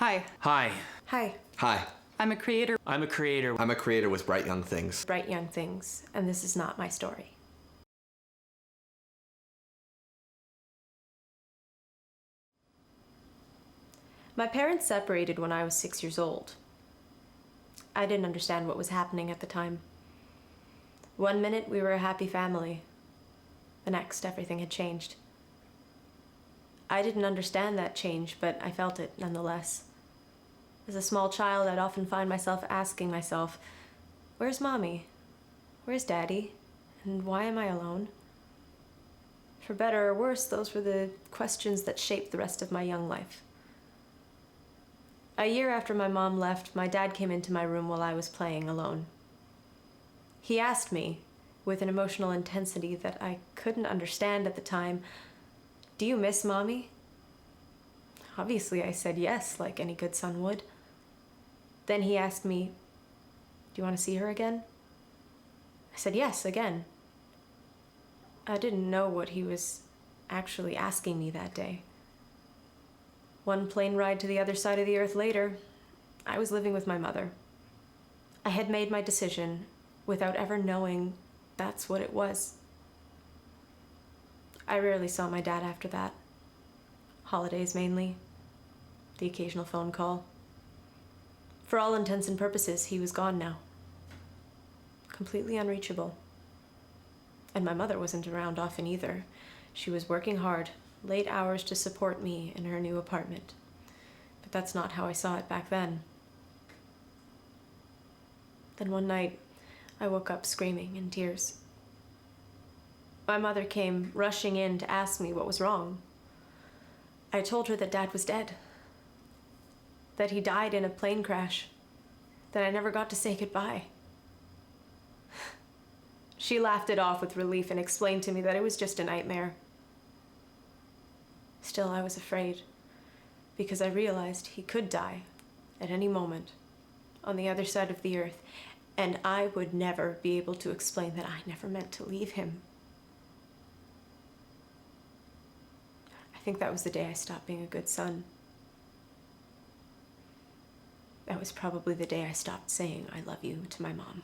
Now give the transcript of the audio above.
Hi. Hi. Hi. Hi. I'm a creator. I'm a creator. I'm a creator with bright young things. Bright young things, and this is not my story. My parents separated when I was 6 years old. I didn't understand what was happening at the time. One minute we were a happy family. The next, everything had changed. I didn't understand that change, but I felt it nonetheless. As a small child, I'd often find myself asking myself, where's Mommy? Where's Daddy? And why am I alone? For better or worse, those were the questions that shaped the rest of my young life. A year after my mom left, my dad came into my room while I was playing alone. He asked me, with an emotional intensity that I couldn't understand at the time, "Do you miss Mommy?" Obviously, I said yes, like any good son would. Then he asked me, "Do you want to see her again?" I said yes, again. I didn't know what he was actually asking me that day. One plane ride to the other side of the earth later, I was living with my mother. I had made my decision without ever knowing that's what it was. I rarely saw my dad after that. Holidays mainly. The occasional phone call. For all intents and purposes, he was gone now. Completely unreachable. And my mother wasn't around often either. She was working hard, late hours to support me in her new apartment. But that's not how I saw it back then. Then one night, I woke up screaming in tears. My mother came rushing in to ask me what was wrong. I told her that Dad was dead. That he died in a plane crash. That I never got to say goodbye. She laughed it off with relief and explained to me that it was just a nightmare. Still, I was afraid, because I realized he could die at any moment on the other side of the earth, and I would never be able to explain that I never meant to leave him. I think that was the day I stopped being a good son. That was probably the day I stopped saying I love you to my mom.